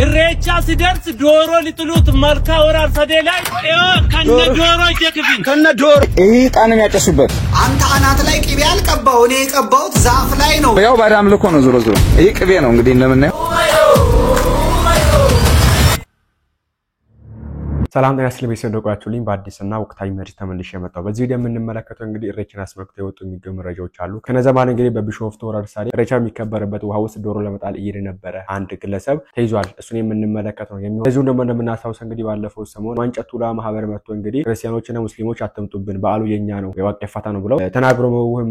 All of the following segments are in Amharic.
ኢሬቻ ሲደርስ ዶሮ ሊጥሉት መልካ ወራር ሰደላይ ከነ ዶሮ ይተክብኝ ከነ ዶሮ ጣንም ያጨሱበት አንተ አናት ላይ ቅቤ አልቀባው እኔ የቀባውት ዛፍ ላይ ነው ያው ባዳም ልኮ ነው ዞሮ ዞሮ ቅቤ ነው እንግዲህ እንደምናየው ሰላም ጤና ይስጥልኝ በሰንደቆያችሁልኝ በአዲስና ወቅታዊ መረጃ ተመልሼ መጣሁ። በዚህ ቪዲዮ የምንመለከተው እንግዲህ ኢሬቻን አስመልክቶ የወጡ የሚገኙ መረጃዎች አሉ። ከነዘማን እንግዲህ በቢሾፍቱ ወረዳ ሳሪ ኢሬቻ የሚከበርበት ውሃ ውስጥ ዶሮ ለመጣል እየሄደ ነበረ አንድ ግለሰብ ተይዟል። እሱን የምንመለከተው ነው የሚሆነው። እዚሁ ደግሞ እንደምናስታውስ እንግዲህ ባለፈው ሰሞን ዋንጫቱላ ማህበር መጥቶ እንግዲህ ክርስቲያኖችና ሙስሊሞች አትምጡብን በዓሉ የኛ ነው የዋቄ ፈታ ነው ብለው ተናግሮ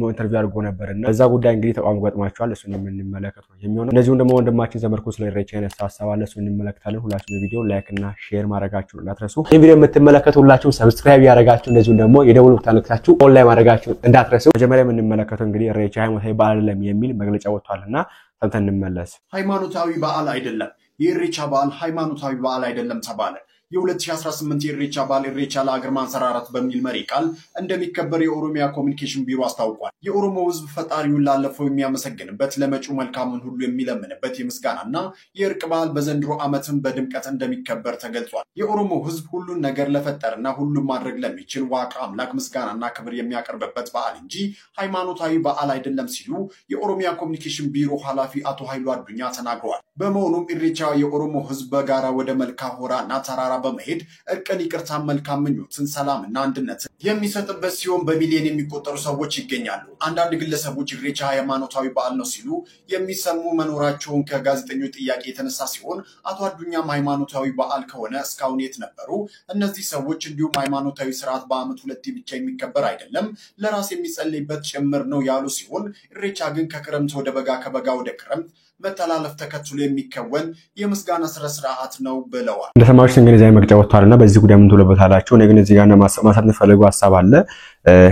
ኢንተርቪው አድርጎ ነበርና በዛ ጉዳይ እንግዲህ ተቋም ገጥሟቸዋል። እሱን የምንመለከተው ነው የሚሆነው። እንደዚሁ ደግሞ ወንድማችን ዘመርኩ ስለ ኢሬቻ ያነሳሳባለ እሱን እንመለከታለን። ሁላችሁም ቪዲዮ ላይክ እና ሼር ማድረጋችሁን እንዳትረሱ። ይሄን ቪዲዮ የምትመለከቱ ሁላችሁም ሰብስክራይብ ያደርጋችሁ እንደዚሁ ደግሞ የደወል ምልክቱን ነክታችሁ ኦንላይን ማድረጋችሁ እንዳትረሱ። መጀመሪያ የምንመለከተው እንግዲህ ኢሬቻ ሃይማኖታዊ በዓል አይደለም የሚል መግለጫ ወጥቷልና ሰምተን እንመለስ። ሃይማኖታዊ በዓል አይደለም የኢሬቻ በዓል ሃይማኖታዊ በዓል አይደለም ተባለ። የ2018 የኢሬቻ በዓል ኢሬቻ ለአገር ማንሰራራት በሚል መሪ ቃል እንደሚከበር የኦሮሚያ ኮሙኒኬሽን ቢሮ አስታውቋል። የኦሮሞ ሕዝብ ፈጣሪውን ላለፈው የሚያመሰግንበት ለመጪው መልካሙን ሁሉ የሚለምንበት የምስጋናና የእርቅ በዓል በዘንድሮ ዓመትም በድምቀት እንደሚከበር ተገልጿል። የኦሮሞ ሕዝብ ሁሉን ነገር ለፈጠርና ሁሉም ማድረግ ለሚችል ዋቃ አምላክ ምስጋናና ክብር የሚያቀርብበት በዓል እንጂ ሃይማኖታዊ በዓል አይደለም ሲሉ የኦሮሚያ ኮሙኒኬሽን ቢሮ ኃላፊ አቶ ኃይሉ አዱኛ ተናግረዋል። በመሆኑም ኢሬቻ የኦሮሞ ሕዝብ በጋራ ወደ መልካ ሆራና ተራራ በመሄድ እርቅን ይቅርታን መልካም ምኞትን ሰላምና አንድነትን የሚሰጥበት ሲሆን በሚሊዮን የሚቆጠሩ ሰዎች ይገኛሉ። አንዳንድ ግለሰቦች ኢሬቻ ሃይማኖታዊ በዓል ነው ሲሉ የሚሰሙ መኖራቸውን ከጋዜጠኞች ጥያቄ የተነሳ ሲሆን አቶ አዱኛም ሃይማኖታዊ በዓል ከሆነ እስካሁን የት ነበሩ እነዚህ ሰዎች? እንዲሁም ሃይማኖታዊ ስርዓት በአመት ሁለቴ ብቻ የሚከበር አይደለም ለራስ የሚጸልይበት ጭምር ነው ያሉ ሲሆን ኢሬቻ ግን ከክረምት ወደ በጋ ከበጋ ወደ ክረምት መተላለፍ ተከትሎ የሚከወን የምስጋና ስርዓት ነው ብለዋል። እንደሰማችሁት እንግዲህ ዛሬ መግለጫ ወጥቷልና በዚህ ጉዳይ ምን ትሉበታላችሁ? እኔ ግን እዚህ ጋር ማሳተፍ የምፈልገው ሐሳብ አለ።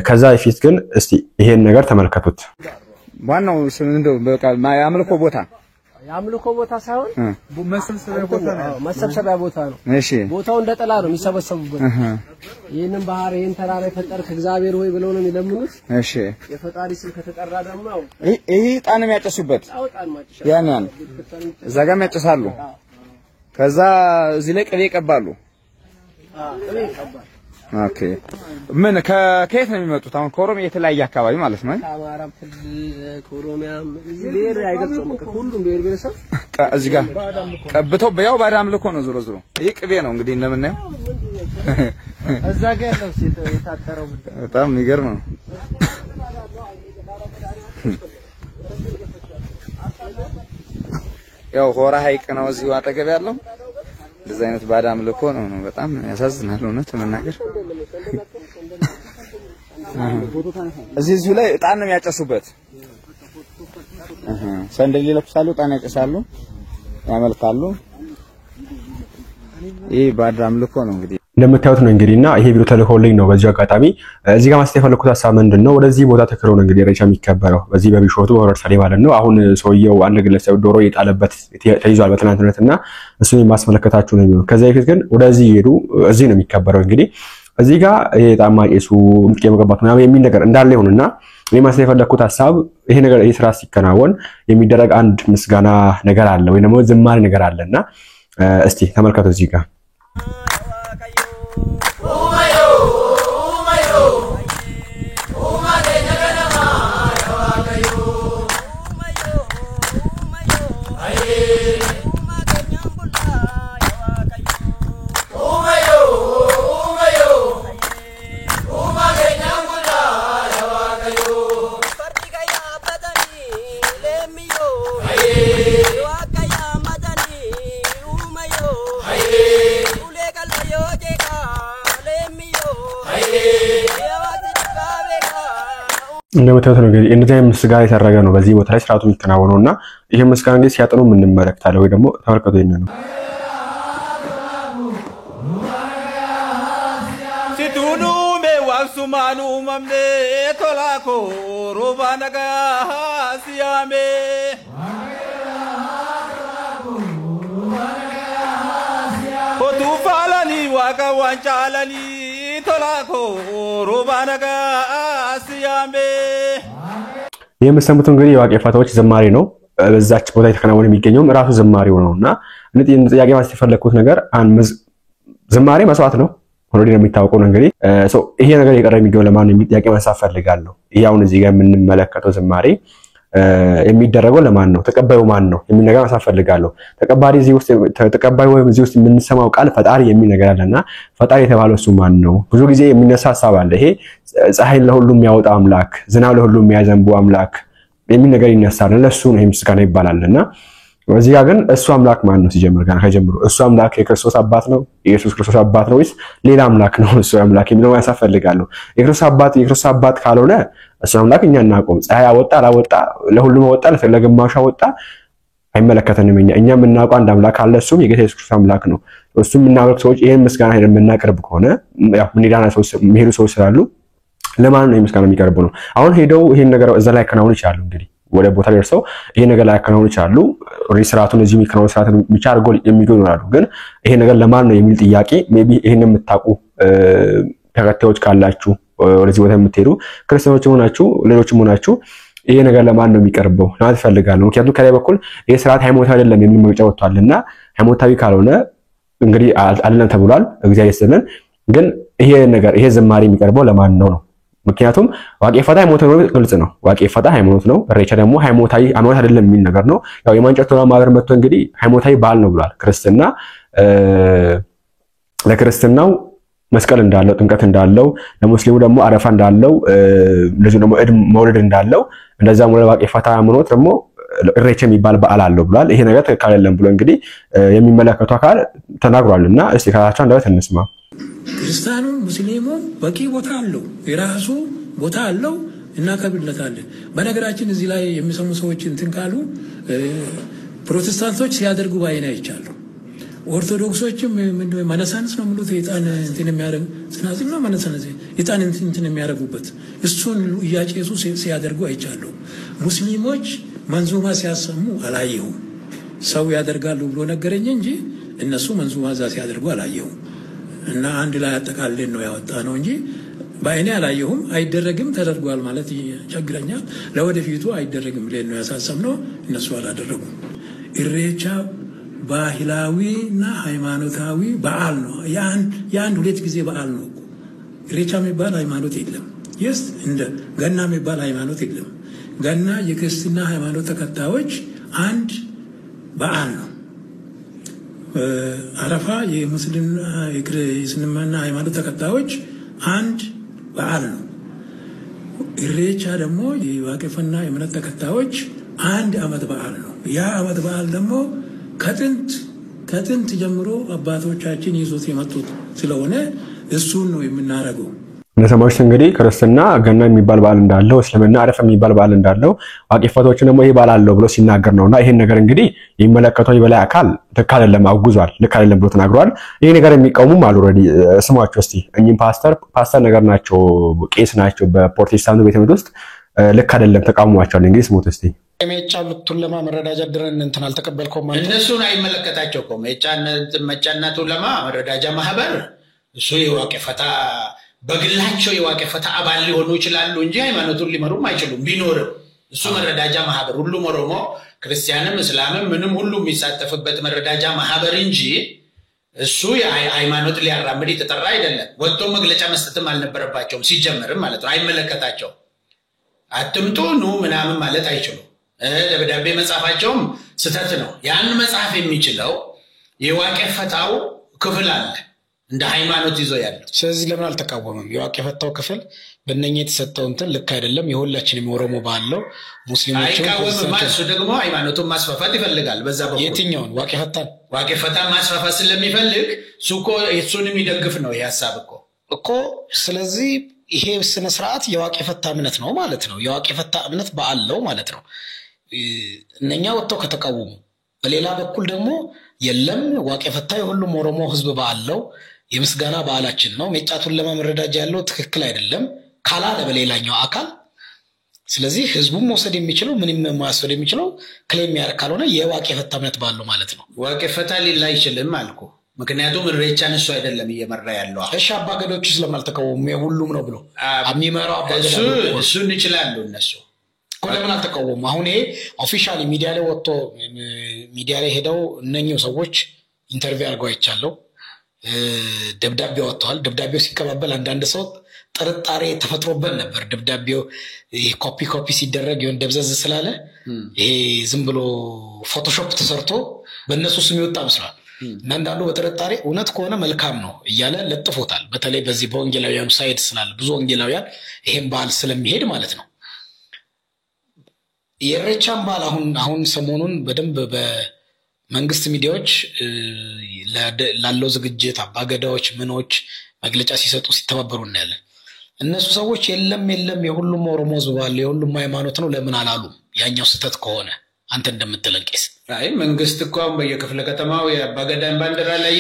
ከዛ በፊት ግን እስቲ ይሄን ነገር ተመልከቱት። ዋናው እንደው በቃ የአምልኮ ቦታ ሳይሆን መሰብሰቢያ ቦታ ነው። እሺ ቦታው እንደ ጥላ ነው የሚሰበሰቡበት። ይሄንን ባህር ይሄን ተራራ የፈጠርክ እግዚአብሔር ሆይ ብለው ነው የሚለምኑት። እሺ የፈጣሪ ስም ከተጠራ ደግሞ ይሄ ጣንም ያጨሱበት ያን እዛ ጋርም ያጨሳሉ። ከዛ እዚህ ላይ ቅቤ ይቀባሉ። ቅቤ ይቀባሉ። ኦኬ ምን ከየት ነው የሚመጡት? አሁን ከኦሮሚያ የተለያየ አካባቢ ማለት ነው። ከአማራ ከኦሮሚያ ብሔር አይገልጽም። ሁሉም ብሔር ብሔረሰብ እዚህ ጋር ቀብተው በያው ባዳም ልኮ ነው ዞሮ ዞሮ ይሄ ቅቤ ነው እንግዲህ እንደምናየው እዛ ጋር ያለው የታጠረው በጣም የሚገርም ነው። ያው ሆራ ሐይቅ ነው እዚሁ አጠገብ ያለው እንደዚህ አይነት ባዳም ልኮ ነው በጣም ያሳዝናል እውነት ለመናገር። እዚህ ላይ እጣን ነው ያጨሱበት። ሰንደል ይለብሳሉ፣ እጣን ያጨሳሉ፣ ያመልካሉ። ይሄ ባዳም ልኮ ነው እንግዲህ እንደምታዩት ነው እንግዲህና ይሄ ቪዲዮ ተልኮልኝ ነው። በዚህ አጋጣሚ እዚህ ጋር ማስተላለፍ የፈለኩት ሐሳብ ምንድነው? ወደዚህ ቦታ ተክሮ ነው እንግዲህ ኢሬቻ የሚከበረው በዚህ በቢሾፍቱ ወረዳ ሳሪ ማለት ነው። አሁን ሰውየው አንድ ግለሰብ ዶሮ የጣለበት ተይዟል በትናንትናትና እሱን የማስመለከታችሁ ነው የሚሆነው። ከዛ በፊት ግን ወደዚህ ሄዱ እዚህ ነው የሚከበረው እንግዲህ እዚህ ጋር የጣማ ቄሱ ምጥቄ መቀባት ምናምን የሚል ነገር እንዳለ ይሁንና እኔ ማስተላለፍ የፈለኩት ሐሳብ ይሄ ነገር ይሄ ስራ ሲከናወን የሚደረግ አንድ ምስጋና ነገር አለ ወይ ደግሞ ዝማሬ ነገር አለና እስቲ ተመልከቱ እዚህ ጋር እንደምታዩት ነው እንግዲህ እንደዚህ አይነት ምስጋና የተደረገ ነው በዚህ ቦታ ላይ ስርዓቱ የሚከናወነውና ይሄ ምስጋና እንግዲህ ሲያጥኑ ምን እንመለከታለን ወይ ደግሞ ተመልከቱ ይሄን ነው ሲቱኑ ሜዋሱማኑ መምኔ ቶላኮ ሮባነጋ ሲያሜ ሆቱፋላኒ ዋጋ ዋንጫላኒ ቶላኮ ሮባነጋ ሲያሜ የምሰሙት እንግዲህ የዋቄ ፈታዎች ዝማሬ ነው። በዛች ቦታ የተከናወነ የሚገኘው ራሱ ዝማሬው ነውና እንዴ ጥያቄ ማስተር ፈለኩት ነገር ዝማሬ መስዋዕት ነው ኦሬዲ ነው የሚታወቀው እንግዲህ ይሄ ነገር የቀረ የሚገው ለማን ነው ጥያቄ ማንሳት ፈልጋለሁ ይሄውን እዚህ ጋር የምንመለከተው ዝማሬ የሚደረገው ለማን ነው ተቀባዩ ማን ነው የሚል ነገር ማንሳት ፈልጋለሁ ተቀባሪ እዚህ ውስጥ ተቀባዩ ወይም እዚህ ውስጥ የምንሰማው ቃል ፈጣሪ የሚል ነገር አለና ፈጣሪ የተባለው እሱ ማን ነው ብዙ ጊዜ የሚነሳ ሐሳብ አለ ይሄ ፀሐይን ለሁሉ የሚያወጣ አምላክ ዝናብ ለሁሉ የሚያዘንቡ አምላክ የሚል ነገር ይነሳል ለሱ ነው ምስጋና ይባላልና ወዚህ ጋር ግን እሱ አምላክ ማን ነው ሲጀምር ጋር ከጀምሩ እሱ አምላክ የክርስቶስ አባት ነው ኢየሱስ ክርስቶስ አባት ነው ወይስ ሌላ አምላክ ነው እሱ አምላክ የሚለው ማንሳት ፈልጋለሁ የክርስቶስ አባት ካልሆነ እሱ አምላክ እኛ እናቆም ፀሐይ አወጣ አላወጣ ለሁሉም ወጣ ለግማሽ አወጣ አይመለከተንም እኛ የምናውቀው አንድ አምላክ አለ እሱም የጌታ ኢየሱስ ክርስቶስ አምላክ ነው እሱም እናውቅ ሰዎች ይሄን ምስጋና ሄደን የምናቀርብ ከሆነ ያው ምን ይዳና ሰው የሚሄዱ ሰዎች ስላሉ ለማን ነው ምስጋና የሚቀርቡ ነው አሁን ሄደው ይሄን ነገር እዛ ላይ ከናውን ይችላሉ እንግዲህ ወደ ቦታ ደርሰው ይሄ ነገር ላይ ከናውን ይችላሉ ሪስራቱን እዚህ ሚክሮን ስራቱን ብቻ አድርጎ የሚገኙ ይኖራሉ ግን ይሄ ነገር ለማን ነው የሚል ጥያቄ ሜቢ ይሄን የምታውቁ ተከታዮች ካላችሁ ወደዚህ ቦታ የምትሄዱ ክርስቲያኖች ሆናችሁ ሌሎችም ሆናችሁ ይሄ ነገር ለማን ነው የሚቀርበው ማለት ፈልጋለሁ ምክንያቱም ከላይ በኩል ይሄ ስርዓት ሃይማኖታዊ አይደለም የሚል መግለጫ ወጥቷልና ሃይማኖታዊ ካልሆነ እንግዲህ አይደለም ተብሏል እግዚአብሔር ይስጥልን ግን ይሄ ነገር ይሄ ዝማሬ የሚቀርበው ለማን ነው ምክንያቱም ዋቄ ፈታ ሃይማኖት ነው ግልጽ ነው ዋቄ ፈታ ሃይማኖት ነው ኢሬቻ ደግሞ ሃይማኖታዊ ሃይማኖት አይደለም የሚል ነገር ነው ያው የማንጨቶላ ማህበር መጥቶ እንግዲህ ሃይማኖታዊ በዓል ነው ብሏል ክርስትና ለክርስትናው መስቀል እንዳለው ጥምቀት እንዳለው ለሙስሊሙ ደግሞ አረፋ እንዳለው ለዚህ ደግሞ እድ መውለድ እንዳለው እንደዛ ሙሉ ዋቄ ፈታ ሃይማኖት ደግሞ ኢሬቻ የሚባል በዓል አለው ብሏል ይሄ ነገር ትክክል አይደለም ብሎ እንግዲህ የሚመለከቱ አካል ተናግሯልና እስቲ ካላችሁ አንደበት እንስማ ክርስቲያኑ ሙስሊሙ በቂ ቦታ አለው የራሱ ቦታ አለው እና ከብለታለን በነገራችን እዚህ ላይ የሚሰሙ ሰዎች እንትን ካሉ ፕሮቴስታንቶች ሲያደርጉ ባይና ይቻላል ኦርቶዶክሶችም ምንድነው ማነሳንስ ነው ምሉት የጣን እንትን የሚያደርጉ ስናዝም ነው ማነሳንስ የጣን እንትን የሚያደርጉበት እሱን ያጨሱ ሲያደርጉ አይቻለሁ ሙስሊሞች መንዙማ ሲያሰሙ አላየሁም ሰው ያደርጋሉ ብሎ ነገረኝ እንጂ እነሱ መንዙማ ሲያደርጉ አላየሁም እና አንድ ላይ አጠቃለን ነው ያወጣነው እንጂ ባይኔ አላየሁም አይደረግም ተደርጓል ማለት ይቸግረኛል ለወደፊቱ አይደረግም ብለን ነው ያሳሰብነው እነሱ አላደረጉም ኢሬቻ ባህላዊና ሃይማኖታዊ በዓል ነው ያን ሁለት ጊዜ በዓል ነው ኢሬቻ የሚባል ሃይማኖት የለም እንደ ገና የሚባል ሃይማኖት የለም ገና የክርስትና ሃይማኖት ተከታዮች አንድ በዓል ነው አረፋ የሙስሊም የክርስትና ሃይማኖት ተከታዮች አንድ በዓል ነው ኢሬቻ ደግሞ የዋቄፈና የእምነት ተከታዮች አንድ አመት በዓል ነው ያ አመት በዓል ደግሞ ከጥንት ጀምሮ አባቶቻችን ይዞት የመጡት ስለሆነ እሱን ነው የምናረገው ለሰማዎች እንግዲህ ክርስትና ገና የሚባል በዓል እንዳለው እስልምና አረፋ የሚባል በዓል እንዳለው ዋቄፈቶች ደግሞ ይሄ በዓል አለው ብሎ ሲናገር ነውና ይሄን ነገር እንግዲህ የሚመለከተው ይበላይ አካል ልክ አይደለም አውግዟል ልክ አይደለም ብሎ ተናግሯል ይሄ ነገር የሚቃወሙም አሉ ኦሬዲ ስሟቸው እስቲ እኚህ ፓስተር ነገር ናቸው ቄስ ናቸው በፕሮቴስታንቱ ቤተ እምነት ውስጥ ልክ አይደለም ተቃውሟቸዋል እንግዲህ ስሙት እስቲ መጫሉቱን ለማመረዳጃ ድረን እንትን አልተቀበልኩም ማለት እነሱን አይመለከታቸውም መጫናቱ ለማመረዳጃ ማህበር እሱ የዋቄፈታ በግላቸው የዋቄፈታ አባል ሊሆኑ ይችላሉ እንጂ ሃይማኖቱን ሊመሩም አይችሉም ቢኖርም እሱ መረዳጃ ማህበር ሁሉም ኦሮሞ ክርስቲያንም እስላምም ምንም ሁሉ የሚሳተፍበት መረዳጃ ማህበር እንጂ እሱ ሃይማኖት ሊያራምድ የተጠራ አይደለም ወጥቶ መግለጫ መስጠትም አልነበረባቸውም ሲጀመርም ማለት ነው አይመለከታቸውም አትምጡ ነው ምናምን ማለት አይችሉም ደብዳቤ መጻፋቸውም ስተት ነው ያን መጻፍ የሚችለው የዋቄፈታው ክፍል አለ እንደ ሃይማኖት ይዞ ያለው ስለዚህ ለምን አልተቃወመም የዋቄፈታው ክፍል በእነኛ የተሰጠው እንትን ልክ አይደለም የሁላችንም ኦሮሞ ባለው ሙስሊሞች አይቃወምም ደግሞ ሃይማኖቱን ማስፋፋት ይፈልጋል በዛ በኩል የትኛውን ዋቄፈታ ማስፋፋት ስለሚፈልግ ሱቆ እሱንም ይደግፍ ነው የሐሳብ እኮ ስለዚህ ይሄ ስነ ስርዓት የዋቄፈታ እምነት ነው ማለት ነው የዋቄፈታ እምነት በአለው ማለት ነው እነኛ ወጥተው ከተቃወሙ በሌላ በኩል ደግሞ የለም ዋቄፈታ የሁሉም ኦሮሞ ህዝብ ባለው የምስጋና በዓላችን ነው መጫቱን ለማመረዳጃ ያለው ትክክል አይደለም ካላለ በሌላኛው አካል ስለዚህ ህዝቡም ወሰድ የሚችለው ምንም ማስወድ የሚችለው ክሌም ያር ካልሆነ የዋቄፈታ እምነት ባለው ማለት ነው ዋቄፈታ ሊላ ይችላል ማልኩ ምክንያቱም ኢሬቻን እሱ አይደለም እየመራ ያለው እሺ አባገዶች ስለማልተቀወሙ የሁሉም ነው ብሎ አሚመራው አባገዶች እሱን ይችላሉ እነሱ ለምን አልተቃወሙ? አሁን ይሄ ኦፊሻሊ ሚዲያ ላይ ወጥቶ ሚዲያ ላይ ሄደው እነኚህ ሰዎች ኢንተርቪው አድርገው አይቻለሁ። ደብዳቤ ወጥቷል። ደብዳቤው ሲቀባበል አንዳንድ ሰው ጥርጣሬ ተፈጥሮበት ነበር። ደብዳቤው ይሄ ኮፒ ሲደረግ ይሁን ደብዘዝ ስላለ ይሄ ዝም ብሎ ፎቶሾፕ ተሰርቶ በእነሱ ስም ይወጣ መስሏል። እና አንዳንዱ በጥርጣሬ እውነት ከሆነ መልካም ነው እያለ ለጥፎታል። በተለይ በዚህ በወንጌላውያኑ ሳይድ ስላለ ብዙ ወንጌላውያን ይሄን በዓል ስለሚሄድ ማለት ነው። የኢሬቻን በዓል አሁን ሰሞኑን በደንብ በመንግስት ሚዲያዎች ላለው ዝግጅት አባገዳዎች ምኖች መግለጫ ሲሰጡ ሲተባበሩ እናያለን። እነሱ ሰዎች የለም የሁሉም ኦሮሞ ዝባል የሁሉም ሃይማኖት ነው ለምን አላሉ? ያኛው ስተት ከሆነ አንተ እንደምትለን ቄስ አይ መንግስት እኮ በየክፍለ ከተማው የአባገዳን ባንዲራ ላይ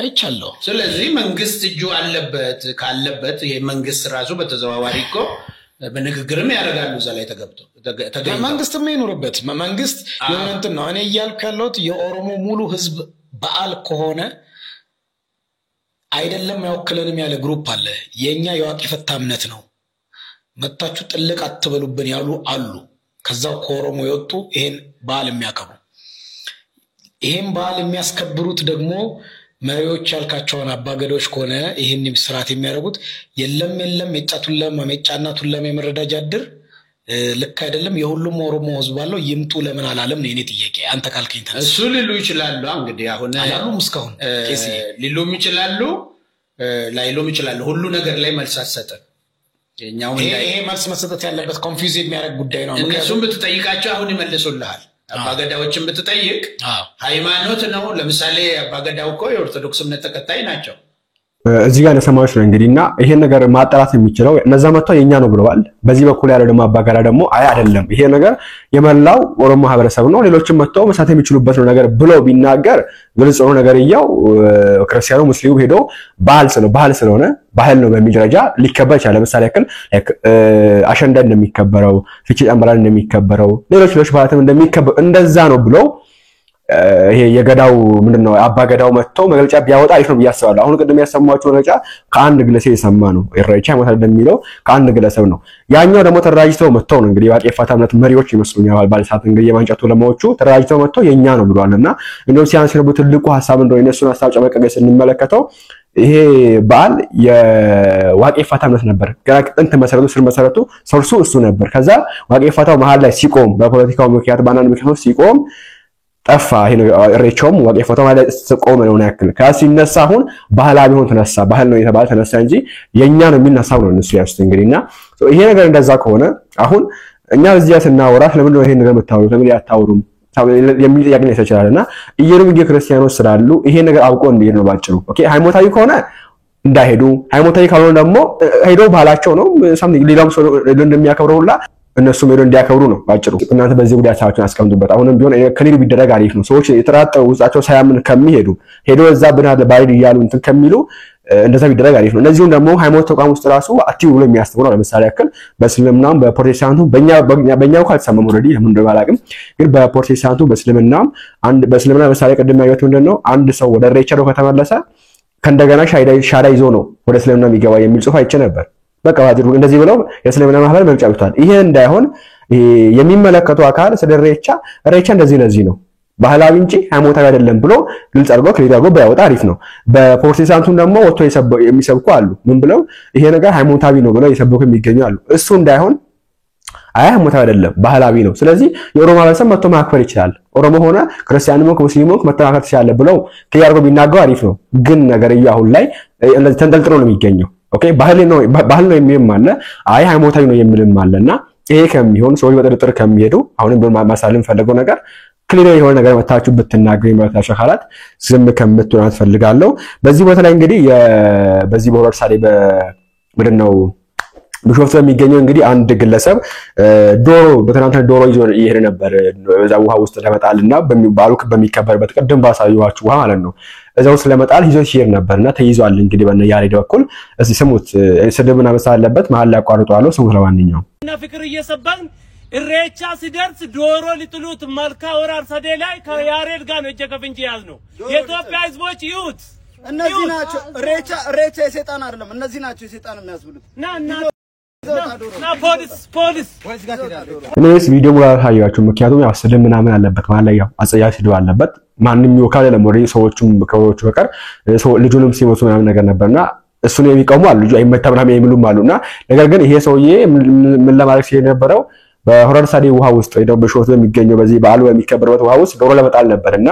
አይቻለሁ። ስለዚህ መንግስት እጁ አለበት ካለበት የመንግስት ራሱ በተዘዋዋሪ እኮ በንግግርም ያደርጋሉ እዛ ላይ ተገብቶ መንግስትም ይኖርበት መንግስት የሆነንት ነው። እኔ እያልኩ ያለሁት የኦሮሞ ሙሉ ህዝብ በዓል ከሆነ አይደለም ያወክለንም ያለ ግሩፕ አለ። የኛ የዋቂ ፈታ እምነት ነው መጣችሁ ጥልቅ አትበሉብን ያሉ አሉ። ከዛው ከኦሮሞ የወጡ ይሄን በዓል የሚያከብሩ ይሄን በዓል የሚያስከብሩት ደግሞ መሪዎች ያልካቸውን አባገዶች ከሆነ ይሄን ስርዓት የሚያደርጉት የለም የጫናቱለም የመረዳጃ ድር ልክ አይደለም የሁሉም ኦሮሞ ህዝብ ባለው ይምጡ ለምን አላለም ነው የኔ ጥያቄ። አንተ ካልከኝ ተነስ እሱ ሊሉ ይችላሉ። እንግዲህ አሁን አላሉም እስካሁን ቄስ ሊሉም ይችላሉ ላይሉም ይችላሉ። ሁሉ ነገር ላይ መልስ አሰጠን የኛው ይሄ መልስ መሰጠት ያለበት ኮንፊውዝ የሚያደርግ ጉዳይ ነው። እነሱም ብትጠይቃቸው አሁን ይመልሱልሃል። አባገዳዎችን ብትጠይቅ ሃይማኖት ነው። ለምሳሌ አባገዳው እኮ የኦርቶዶክስ እምነት ተከታይ ናቸው። እዚህ ጋር ለሰማዎች ነው እንግዲህና ይሄን ነገር ማጣራት የሚችለው እነዛ መጥተው የኛ ነው ብለዋል። በዚህ በኩል ያለው ደግሞ አባገዳ ደግሞ አይ አይደለም ይሄ ነገር የመላው ኦሮሞ ማህበረሰብ ነው ሌሎችም መጥተው መሳተፍ የሚችሉበት ነው ነገር ብሎ ቢናገር ግልጽ ነው ነገር ይያው ክርስቲያኑ ሙስሊሙ ሄዶ ባህል ስለሆነ ባህል ነው በሚል ደረጃ ሊከበር ይችላል። ለምሳሌ ያክል አሸንዳ እንደሚከበረው ፍቺ ጨምበላል እንደሚከበረው ሌሎች ባህላትም እንደሚከበሩ እንደዛ ነው ብሎ ይሄ የገዳው ምንድነው አባገዳው መጥቶ መግለጫ ቢያወጣ አሪፍ ነው ብያስባለሁ። አሁን ቅድም ያሰማችሁ መግለጫ ከአንድ ግለሰብ የሰማ ነው። ኢሬቻ ማለት እንደሚለው ከአንድ ግለሰብ ነው። ያኛው ደግሞ ተራጅተው መጥተው ነው እንግዲህ ዋቄ ፈታ እምነት መሪዎች ይመስሉኛል ባለሳት እንግዲህ የማንጨቱ ለማዎቹ ተራጅተው መጥተው የኛ ነው ብሏልና እንደው ሲያንስነቡ ትልቁ ሐሳብ እንደሆነ እነሱን ሐሳብ ጨመቀገ ስንመለከተው ይሄ በዓል የዋቄ ፈታ እምነት ነበር። ጥንት መሰረቱ ሶርሱ እሱ ነበር። ከዛ ዋቄ ፈታው መሃል ላይ ሲቆም በፖለቲካው ምክንያት ባናን ምክንያት ሲቆም ጠፋ። ይሄ ኢሬቻውም ዋቄ ፈታው ማለት ቆመ ነው ያክል ካሲነሳ አሁን ባህላዊ ሆነ ተነሳ ባህል ነው የተባለ ተነሳ እንጂ የኛ ነው የሚነሳው ነው እነሱ ያስተ እንግዲህና ይሄ ነገር እንደዛ ከሆነ አሁን እኛ እዚህ ያስናወራ ለምን ነው ይሄ ነገር መታወሩ ለምን ያታወሩም የሚል ጥያቄ ነው ይሰቻልና እየሩም ክርስቲያኖች ስላሉ ይሄ ነገር አውቆ እንዲሄድ ነው ባጭሩ። ኦኬ ሃይማኖታዊ ከሆነ እንዳይሄዱ ሃይማኖታዊ ካልሆነ ደግሞ ሄዶ ባህላቸው ነው ሳምቲንግ ሌላም ሰው እንደሚያከብረው ሁላ እነሱ ሄዶ እንዲያከብሩ ነው ባጭሩ። እናንተ በዚህ ጉዳይ አሳባችሁን አስቀምጡበት። አሁንም ቢሆን ክሊር ቢደረግ አሪፍ ነው። ሰዎች የተራጠው ውስጣቸው ሳያምን ከሚሄዱ ሄዶ እዛ ብናለ ባይድ ይያሉ እንትን ከሚሉ እንደዛ ቢደረግ አሪፍ ነው። እነዚህም ደግሞ ሃይማኖት ተቋም ውስጥ ራሱ አክቲቭ ብሎ የሚያስተምሩ ነው። ለምሳሌ ያክል በእስልምናም በፕሮቴስታንቱ በእኛው ካልተሰማሙ ኦሬዲ ለምን እንደባላቅም ግን በፕሮቴስታንቱ በእስልምና ለምሳሌ ቀደም ያዩት ምንድነው አንድ ሰው ወደ ኢሬቻ ከተመለሰ ከእንደገና ሻዳ ይዞ ነው ወደ እስልምና የሚገባ የሚል ጽሑፍ አይቼ ነበር። በቃ ባድሩ እንደዚህ ብለው የእስልምና ማህበር መግለጫ ወጥቷል። ይሄ እንዳይሆን የሚመለከቱ አካል ስለ ኢሬቻ እንደዚህ ነው ባህላዊ እንጂ ሃይማኖታዊ አይደለም ብሎ ግልጽ አድርጎ ክሊር አድርጎ ባይወጣ አሪፍ ነው። በፕሮቴስታንቱም ደግሞ ወጥቶ የሚሰብኩ አሉ። ምን ብለው ይሄ ነገር ሃይማኖታዊ ነው ብለው የሰበኩ የሚገኙ አሉ። እሱ እንዳይሆን ሃይማኖታዊ አይደለም ባህላዊ ነው። ስለዚህ የኦሮሞ ማህበረሰብ መጥቶ ማክበር ይችላል። ኦሮሞ ሆነ ክርስቲያንም ሆነ ሙስሊምም መተናከር ይችላል ብለው ክሊር አድርጎ ቢናገሩ አሪፍ ነው። ግን ነገርዩ አሁን ላይ እንደዚህ ተንጠልጥሎ ነው የሚገኘው። ኦኬ ባህል ነው የሚልም አለ አይ ሃይማኖታዊ ነው የሚልም አለና ይሄ ከሚሆን ሰዎች በጥርጥር ከሚሄዱ አሁንም በማሳለም ፈልገው ነገር ክሊር የሆነ ነገር መታችሁ ብትናገሩ ማለት ሐላት ዝም ከምትሆን አትፈልጋለሁ። በዚህ ቦታ ላይ እንግዲህ በዚህ በወረር ሳሌ በምንድነው ቢሾፍቱ የሚገኘው እንግዲህ አንድ ግለሰብ ዶሮ ይዞ ይሄድ ነበር በዛ ውሃ ውስጥ ለመጣልና በሚባሉክ በሚከበርበት ቀደም ባሳዩዋችሁ ውሃ ማለት ነው እዛው ስለመጣል ይዞ ይሄድ ነበርና ተይዟል። እንግዲህ በእነ ያሬድ በኩል እዚህ ስሙት ስድብና መሳል አለበት መሃል ላይ አቋርጧለሁ። ስሙት ለማንኛውም እና ፍቅር እየሰባን ኢሬቻ ሲደርስ ዶሮ ሊጥሉት መልካ ወራር ሰዴ ላይ ከያሬድ ጋር ነው እጀከፍንጂ ያዝ ነው የኢትዮጵያ ህዝቦች ይሁት እነዚህ ናቸው ኢሬቻ የሰይጣን አይደለም። እነዚህ ናቸው የሰይጣን የሚያስብሉት እኔስ ቪዲዮ ሙላ ታያችሁ ምክንያቱም ያው ስድብ ምናምን አለበት ማለት ላይ ያው አጸያፊ ስድብ አለበት ማንንም ይወካል ለሞሪ ሰዎችም ከወሮቹ በቀር ልጁንም ሲሞቱ ምናምን ነገር ነበርና እሱን የሚቀሙ አሉ ልጁ አይመታም ምናምን የሚሉም አሉና ነገር ግን ይሄ ሰውዬ ምን ለማድረግ ሲነበረው በሆረር ሳዲ ውሃ ውስጥ ወይ ደግሞ በሾት የሚገኘው በዚህ በዓሉ የሚከበርበት ውሃ ውስጥ ዶሮ ለመጣል ነበርና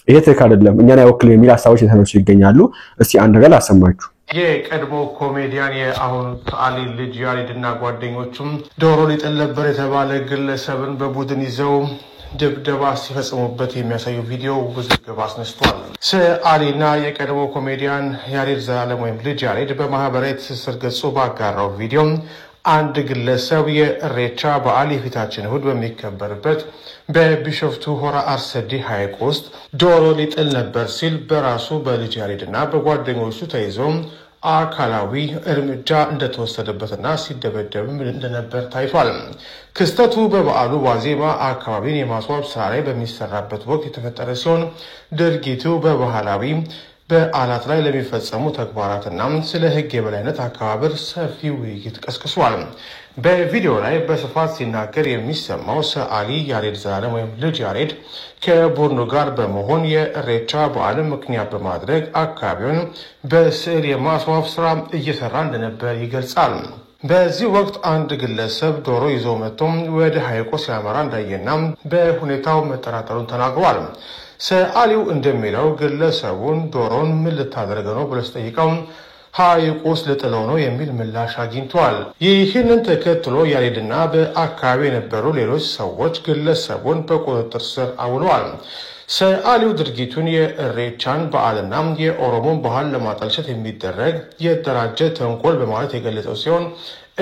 ይሄ ትክክል አይደለም እኛን አይወክል የሚል ሐሳቦች የተነሱ ይገኛሉ እስቲ አንድ ነገር አሰማችሁ የቀድሞ ኮሜዲያን የአሁን ሰዓሊ ልጅ ያሬድና ጓደኞቹም ዶሮ ሊጥል ነበር የተባለ ግለሰብን በቡድን ይዘው ድብደባ ሲፈጽሙበት የሚያሳዩ ቪዲዮ ውዝግብ አስነስቷል። ሰዓሊና የቀድሞ ኮሜዲያን ያሬድ ዘላለም ወይም ልጅ ያሬድ በማህበራዊ ትስስር ገጹ ባጋራው ቪዲዮ አንድ ግለሰብ የኢሬቻ በዓል የፊታችን እሁድ በሚከበርበት በቢሾፍቱ ሆራ አርሰዲ ሐይቅ ውስጥ ዶሮ ሊጥል ነበር ሲል በራሱ በልጅ ያሬድና በጓደኞቹ ተይዞ አካላዊ እርምጃ እንደተወሰደበትና ሲደበደብም እንደነበር ታይቷል። ክስተቱ በበዓሉ ዋዜማ አካባቢን የማስዋብ ስራ ላይ በሚሰራበት ወቅት የተፈጠረ ሲሆን ድርጊቱ በባህላዊ በዓላት ላይ ለሚፈጸሙ ተግባራትና ስለ ሕግ የበላይነት አከባበር ሰፊ ውይይት ቀስቅሷል። በቪዲዮ ላይ በስፋት ሲናገር የሚሰማው ሰዓሊ ያሬድ ዘላለም ወይም ልጅ ያሬድ ከቡድኑ ጋር በመሆን የኢሬቻ በዓልን ምክንያት በማድረግ አካባቢውን በስዕል የማስዋብ ስራ እየሰራ እንደነበር ይገልጻል። በዚህ ወቅት አንድ ግለሰብ ዶሮ ይዞ መጥቶ ወደ ሐይቁ ሲያመራ እንዳየና በሁኔታው መጠራጠሩን ተናግሯል። ሰዓሊው እንደሚለው ግለሰቡን ዶሮን ምን ልታደርግ ነው ብሎ ሲጠይቀው ሐይቁ ውስጥ ልጥለው ነው የሚል ምላሽ አግኝቷል። ይህንን ተከትሎ ያሬድና በአካባቢው የነበሩ ሌሎች ሰዎች ግለሰቡን በቁጥጥር ስር አውለዋል። ሰዓሊው ድርጊቱን የኢሬቻን በዓልና የኦሮሞን ባህል ለማጠልሸት የሚደረግ የተደራጀ ተንኮል በማለት የገለጸው ሲሆን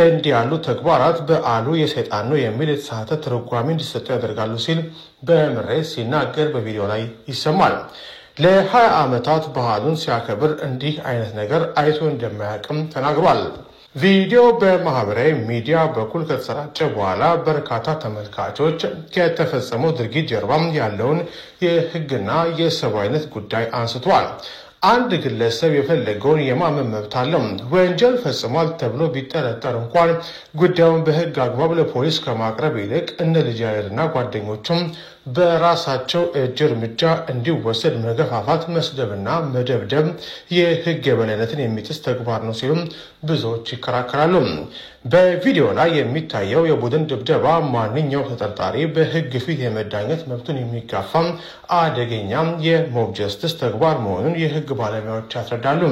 እንዲህ ያሉ ተግባራት በዓሉ የሰይጣን ነው የሚል የተሳሳተ ትርጓሜ እንዲሰጡ ያደርጋሉ ሲል በምሬት ሲናገር በቪዲዮ ላይ ይሰማል። ለ20 ዓመታት ባህሉን ሲያከብር እንዲህ አይነት ነገር አይቶ እንደማያውቅም ተናግሯል። ቪዲዮ በማህበራዊ ሚዲያ በኩል ከተሰራጨ በኋላ በርካታ ተመልካቾች ከተፈጸመው ድርጊት ጀርባ ያለውን የሕግና የሰብአዊነት ጉዳይ አንስቷል። አንድ ግለሰብ የፈለገውን የማመን መብት አለው። ወንጀል ፈጽሟል ተብሎ ቢጠረጠር እንኳን ጉዳዩን በሕግ አግባብ ለፖሊስ ከማቅረብ ይልቅ እነ ልጅ ያሬድና ጓደኞቹም በራሳቸው እጅ እርምጃ እንዲወሰድ መገፋፋት፣ መስደብና መደብደብ የሕግ የበላይነትን የሚጥስ ተግባር ነው ሲሉም ብዙዎች ይከራከራሉ። በቪዲዮ ላይ የሚታየው የቡድን ድብደባ ማንኛውም ተጠርጣሪ በሕግ ፊት የመዳኘት መብቱን የሚጋፋ አደገኛ የሞብ ጀስቲስ ተግባር መሆኑን የሕግ ባለሙያዎች ያስረዳሉ።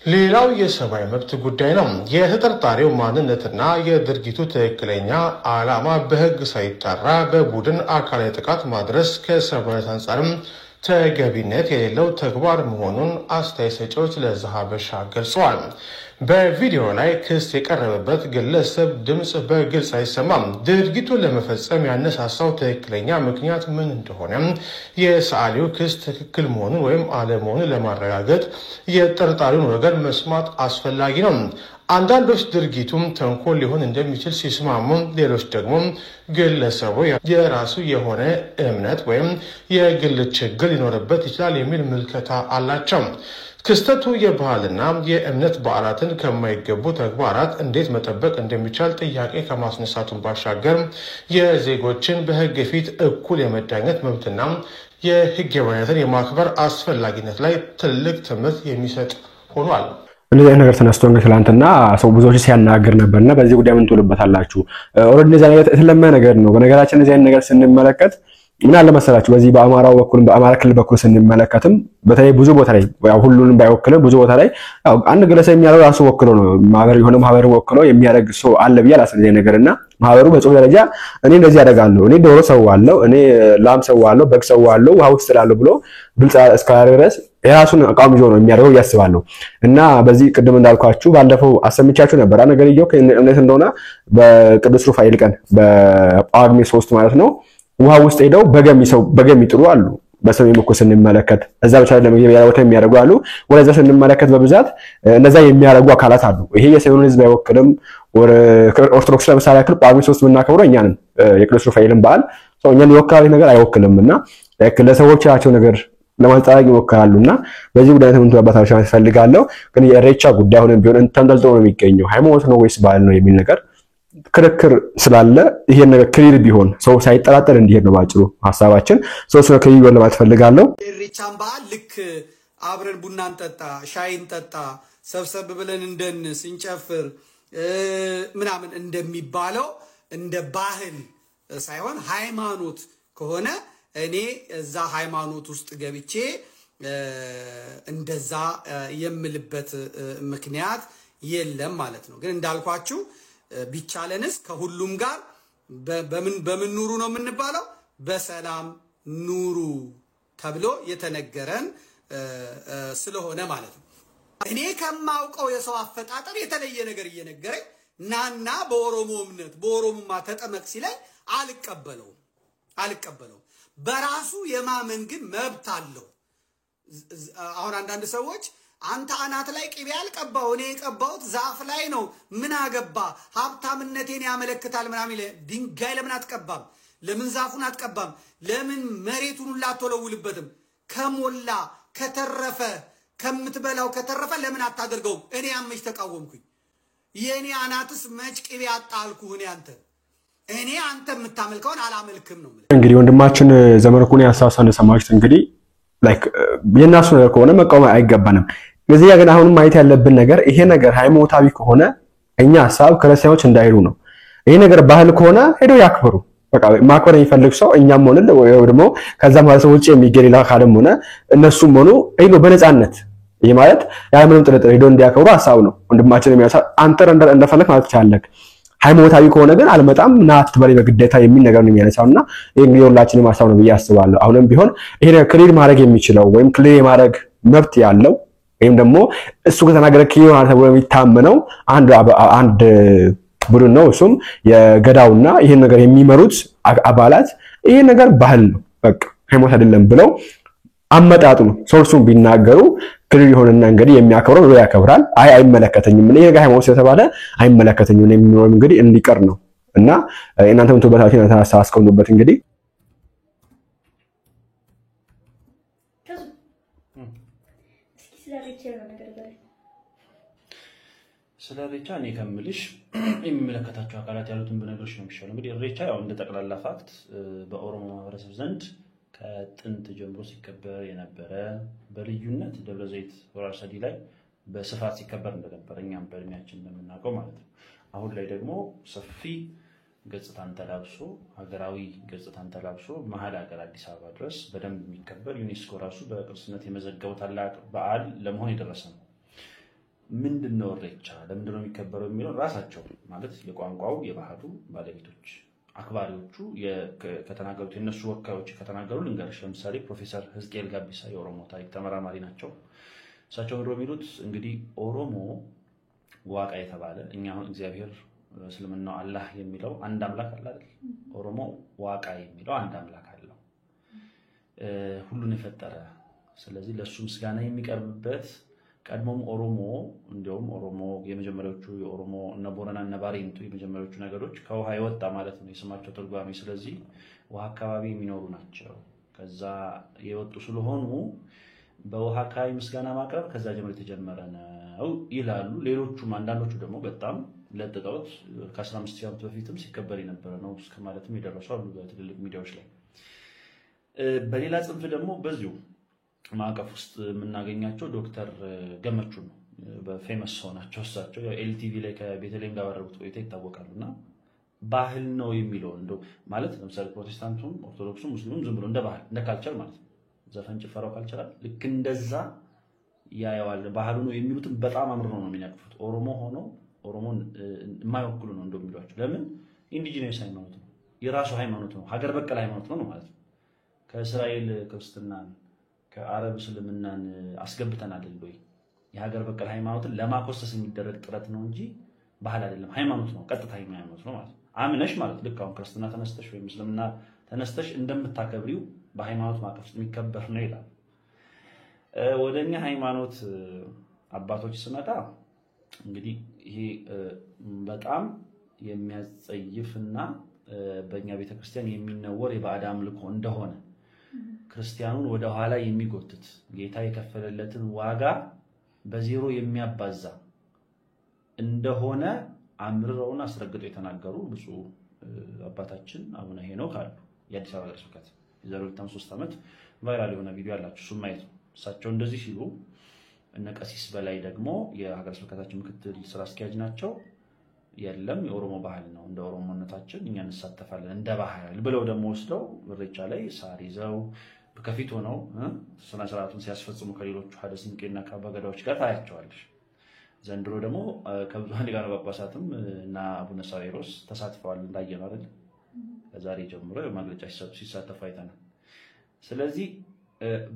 ሌላው የሰብአዊ መብት ጉዳይ ነው። የተጠርጣሪው ማንነትና የድርጊቱ ትክክለኛ ዓላማ በሕግ ሳይጣራ በቡድን አካላዊ ጥቃት ማድረስ ከሰብአዊነት አንጻርም ተገቢነት የሌለው ተግባር መሆኑን አስተያየት ሰጪዎች ለዛሀበሻ ገልጸዋል። በቪዲዮ ላይ ክስ የቀረበበት ግለሰብ ድምጽ በግልጽ አይሰማም። ድርጊቱን ለመፈጸም ያነሳሳው ትክክለኛ ምክንያት ምን እንደሆነ የሰዓሊው ክስ ትክክል መሆኑን ወይም አለመሆኑን ለማረጋገጥ የጠርጣሪውን ወገን መስማት አስፈላጊ ነው። አንዳንዶች ድርጊቱም ተንኮል ሊሆን እንደሚችል ሲስማሙ፣ ሌሎች ደግሞ ግለሰቡ የራሱ የሆነ እምነት ወይም የግል ችግር ሊኖርበት ይችላል የሚል ምልከታ አላቸው። ክስተቱ የባህልና የእምነት በዓላትን ከማይገቡ ተግባራት እንዴት መጠበቅ እንደሚቻል ጥያቄ ከማስነሳቱን ባሻገር የዜጎችን በሕግ ፊት እኩል የመዳኘት መብትና የሕግ የበላይነትን የማክበር አስፈላጊነት ላይ ትልቅ ትምህርት የሚሰጥ ሆኗል። እንደዚህ ነገር ተነስቶ እንግዲህ ትላንትና ሰው ብዙዎች ሲያናገር ነበርና በዚህ ጉዳይ ምን ትሉበታላችሁ? ኦሬዲ እንደዚህ ነገር የተለመደ ነገር ነው። በነገራችን እንደዚህ አይነት ነገር ስንመለከት ምን አለ መሰላችሁ በዚህ በአማራው በኩል በአማራ ክልል በኩል ስንመለከትም በተለይ ብዙ ቦታ ላይ ያው ሁሉንም ባይወክልም ብዙ ቦታ ላይ ያው አንድ ግለሰብ የሚያደርገው ራሱ ወክሎ ነው ማህበር ወክሎ የሚያደርግ ሰው አለ ብዬ አላስብም ነገርና ማህበሩ በጽሁፍ ደረጃ እኔ እንደዚህ ያደርጋለሁ እኔ ዶሮ ሰዋለሁ እኔ ላም ሰዋለሁ በግ ሰዋለሁ ውሃ ውስጥ ላለው ብሎ ግልጽ እስካላደረገ ድረስ የራሱን አቋም ይዞ ነው የሚያደርገው ያስባለሁ። እና በዚህ ቅድም እንዳልኳችሁ ባለፈው አሰምቻችሁ ነበር ነገር ይየው ከእምነት እንደሆነ በቅዱስ ሩፋኤል ቀን በጳጉሜ 3 ማለት ነው ውሃ ውስጥ ሄደው በገም ይጥሩ አሉ። በሰሜን በኩል ስንመለከት እዛ ብቻ ለምግብ ያወጣ የሚያደርጉ አሉ። ወደዛ ስንመለከት በብዛት እነዛ የሚያደርጉ አካላት አሉ። ይሄ የሰሜኑን ህዝብ አይወክልም። ኦርቶዶክስ ለምሳሌ ያክል ጳጉሜ 3 የምናከብረው እኛ ነን። የቅዱስ ሩፋኤልን በዓል ሰው እኛን ይወክላል ነገር አይወክልምና ለሰዎቻቸው ነገር ለማንጻራቅ ይወክላሉና በዚህ ጉዳይ ተምንቱ አባታቸው ያስፈልጋለሁ። ግን የኢሬቻ ጉዳይ ሆነ ቢሆን ተንጠልጥሎ ነው የሚገኘው ሃይማኖት ነው ወይስ ባህል ነው የሚል ነገር ክርክር ስላለ ይሄን ነገር ክሊር ቢሆን ሰው ሳይጠራጠር እንዲሄድ ነው ባጭሩ ሐሳባችን ሰው ስለ ክሊር ቢሆን ለማለት ፈልጋለሁ። ኢሬቻን በዓል ልክ አብረን ቡናን ጠጣ ሻይን ጠጣ ሰብሰብ ብለን እንደንስ እንጨፍር ምናምን እንደሚባለው እንደ ባህል ሳይሆን ሃይማኖት ከሆነ እኔ እዛ ሃይማኖት ውስጥ ገብቼ እንደዛ የምልበት ምክንያት የለም ማለት ነው። ግን እንዳልኳችሁ ቢቻለንስ ከሁሉም ጋር በምን ኑሩ ነው የምንባለው? በሰላም ኑሩ ተብሎ የተነገረን ስለሆነ ማለት ነው። እኔ ከማውቀው የሰው አፈጣጠር የተለየ ነገር እየነገረኝ ናና በኦሮሞ እምነት በኦሮሞማ ተጠመቅ ሲለኝ አልቀበለውም። በራሱ የማመን ግን መብት አለው። አሁን አንዳንድ ሰዎች አንተ አናት ላይ ቅቤ አልቀባው እኔ የቀባሁት ዛፍ ላይ ነው ምን አገባ ሀብታምነቴን ያመለክታል ምናምን ይለ ድንጋይ ለምን አትቀባም? ለምን ዛፉን አትቀባም? ለምን መሬቱን ሁሉ አትወለውልበትም? ከሞላ ከተረፈ ከምትበላው ከተረፈ ለምን አታደርገውም? እኔ አመሽ ተቃወምኩኝ። የኔ አናትስ መች ቅቤ አጣልኩህ? እኔ አንተ የምታመልከውን አላመልክም ነው። እንግዲህ ወንድማችን ዘመርኩን ያሳሳነ ሰማችሁት። እንግዲህ ላይክ የናሱ ነገር ከሆነ መቃወም አይገባንም። ስለዚህ ግን አሁን ማየት ያለብን ነገር ይሄ ነገር ሃይማኖታዊ ከሆነ እኛ ሐሳብ ክርስቲያኖች እንዳይሉ ነው። ይሄ ነገር ባህል ከሆነ ሄዶ ያክብሩ። በቃ ማክበር የሚፈልግ ሰው እኛም ሆነ ወይ ደግሞ ከዛ ማለት ውጪ የሚገኝ ሌላ ካለም ሆነ እነሱም ሆኖ ሄዶ በነፃነት ይሄ ማለት ያለምንም ጥርጥር ሄዶ እንዲያከብሩ ሐሳብ ነው። ወንድማችን የሚያሳ አንተ እንደፈለክ ማለት ይቻላል። ሃይማኖታዊ ከሆነ ግን አልመጣም ና አትበሪ በግዴታ የሚል ነገር ነው የሚያነሳውና ይሄ እንግዲህ ሁላችንም ሐሳብ ነው ብዬ አስባለሁ። አሁንም ቢሆን ይሄ ክሊር ማድረግ የሚችለው ወይም ክሊር ማድረግ መብት ያለው ወይም ደግሞ እሱ ከተናገረ ክሊር ማለት ነው የሚታመነው አንድ ቡድን ነው። እሱም የገዳውና ይሄን ነገር የሚመሩት አባላት ይሄ ነገር ባህል ነው በቃ ሃይማኖት አይደለም ብለው አመጣጡ ነው ሶርሱን ቢናገሩ ክሊር ይሆንና እንግዲህ የሚያከብረው ነው ያከብራል። አይመለከተኝም እኔ ጋር ሃይማኖት ስለተባለ አይመለከተኝም ነው የሚኖር እንግዲህ እንዲቀር ነው እና እናንተም ተበታችሁ አስቀምጡበት እንግዲህ ስለ ኢሬቻ እኔ ከምልሽ የሚመለከታቸው አካላት ያሉትን በነገሮች ነው የሚሻለው። እንግዲህ ኢሬቻ ያው እንደ ጠቅላላ ፋክት በኦሮሞ ማህበረሰብ ዘንድ ከጥንት ጀምሮ ሲከበር የነበረ በልዩነት ደብረ ዘይት ሆራ አርሰዲ ላይ በስፋት ሲከበር እንደነበረ እኛም በእድሜያችን እንደምናውቀው ማለት ነው። አሁን ላይ ደግሞ ሰፊ ገጽታን ተላብሶ ሀገራዊ ገጽታን ተላብሶ መሀል ሀገር አዲስ አበባ ድረስ በደንብ የሚከበር ዩኔስኮ ራሱ በቅርስነት የመዘገበው ታላቅ በዓል ለመሆን የደረሰ ነው። ምንድነው ኢሬቻ ለምንድነው የሚከበረው የሚለው ራሳቸው ማለት የቋንቋው የባህሉ ባለቤቶች አክባሪዎቹ ከተናገሩት የነሱ ወካዮች ከተናገሩ ልንገርሽ። ለምሳሌ ፕሮፌሰር ህዝቅኤል ጋቢሳ የኦሮሞ ታሪክ ተመራማሪ ናቸው። እሳቸው እንደው የሚሉት እንግዲህ ኦሮሞ ዋቃ የተባለ እኛ አሁን እግዚአብሔር እስልምናው አላህ የሚለው አንድ አምላክ አለ አይደል? ኦሮሞ ዋቃ የሚለው አንድ አምላክ አለው ሁሉን የፈጠረ። ስለዚህ ለሱ ምስጋና የሚቀርብበት ቀድሞም ኦሮሞ እንደውም ኦሮሞ የመጀመሪያዎቹ የኦሮሞ እና ቦረና እና ባሬንቱ የመጀመሪያዎቹ ነገሮች ከውሃ የወጣ ማለት ነው የስማቸው ትርጓሜ። ስለዚህ ውሃ አካባቢ የሚኖሩ ናቸው። ከዛ የወጡ ስለሆኑ በውሃ አካባቢ ምስጋና ማቅረብ ከዛ ጀምሮ የተጀመረ ነው ይላሉ። ሌሎቹም አንዳንዶቹ ደግሞ በጣም ለጥጠውት ከ15000 ዓመት በፊትም ሲከበር የነበረ ነው እስከማለትም የደረሱ አሉ በትልልቅ ሚዲያዎች ላይ። በሌላ ጽንፍ ደግሞ በዚሁ ማዕቀፍ ውስጥ የምናገኛቸው ዶክተር ገመቹ ነው። በፌመስ ሆናቸው እሳቸው ያው ኤልቲቪ ላይ ከቤተልሔም ጋር ባደረጉት ቆይታ ይታወቃሉና ባህል ነው የሚለው እንደው ማለት ለምሳሌ ፕሮቴስታንቱም ኦርቶዶክሱም ሙስሊሙም ዝም ብሎ እንደ ባህል እንደ ካልቸር ማለት ነው ዘፈን ጭፈራው ካልቸራል ልክ እንደዛ ያያዋል ባህሉ ነው የሚሉትን በጣም አምርሮ ነው የሚያቅፉት። ኦሮሞ ሆኖ ኦሮሞን የማይወክሉ ነው እንደሚሏቸው። ለምን ኢንዲጂነስ ሃይማኖት ነው የራሱ ሃይማኖት ነው ሀገር በቀል ሃይማኖት ነው ማለት ነው። ከእስራኤል ክርስትናን ከአረብ እስልምናን አስገብተናል ወይ? የሀገር በቀል ሃይማኖትን ለማኮሰስ የሚደረግ ጥረት ነው እንጂ ባህል አይደለም፣ ሃይማኖት ነው፣ ቀጥታ ሃይማኖት ነው ማለት ነው። አምነሽ ማለት ልክ አሁን ክርስትና ተነስተሽ ወይ እስልምና ተነስተሽ እንደምታከብሪው በሃይማኖት ማዕቀፍ ውስጥ የሚከበር ነው ይላል። ወደኛ ሃይማኖት አባቶች ስመጣ እንግዲህ ይሄ በጣም የሚያጸይፍና በእኛ ቤተክርስቲያን የሚነወር የባዕድ አምልኮ እንደሆነ ክርስቲያኑን ወደ ኋላ የሚጎትት ጌታ የከፈለለትን ዋጋ በዜሮ የሚያባዛ እንደሆነ አምርረውና አስረግጠው የተናገሩ ብፁዕ አባታችን አቡነ ሄኖክ አሉ። የአዲስ አበባ ሀገረ ስብከት የዛሬ 3 ዓመት ቫይራል የሆነ ቪዲዮ አላችሁ። እሱም ማየት ነው። እሳቸው እንደዚህ ሲሉ እነ ቀሲስ በላይ ደግሞ የሀገረ ስብከታችን ምክትል ስራ አስኪያጅ ናቸው። የለም የኦሮሞ ባህል ነው፣ እንደ ኦሮሞነታችን እኛ እንሳተፋለን እንደ ባህል ብለው ደግሞ ወስደው ኢሬቻ ላይ ሳር ይዘው ከፊት ሆነው ስነ ስርዓቱን ሲያስፈጽሙ ከሌሎቹ ሀደ ሲንቄና ከአባገዳዎች ጋር ታያቸዋለሽ። ዘንድሮ ደግሞ ከብዙሃን ሊቃነ ጳጳሳትም እና አቡነ ሳዊሮስ ተሳትፈዋል እንዳየነው አይደል? ከዛሬ ጀምሮ መግለጫ ሲሳተፉ አይተናል። ስለዚህ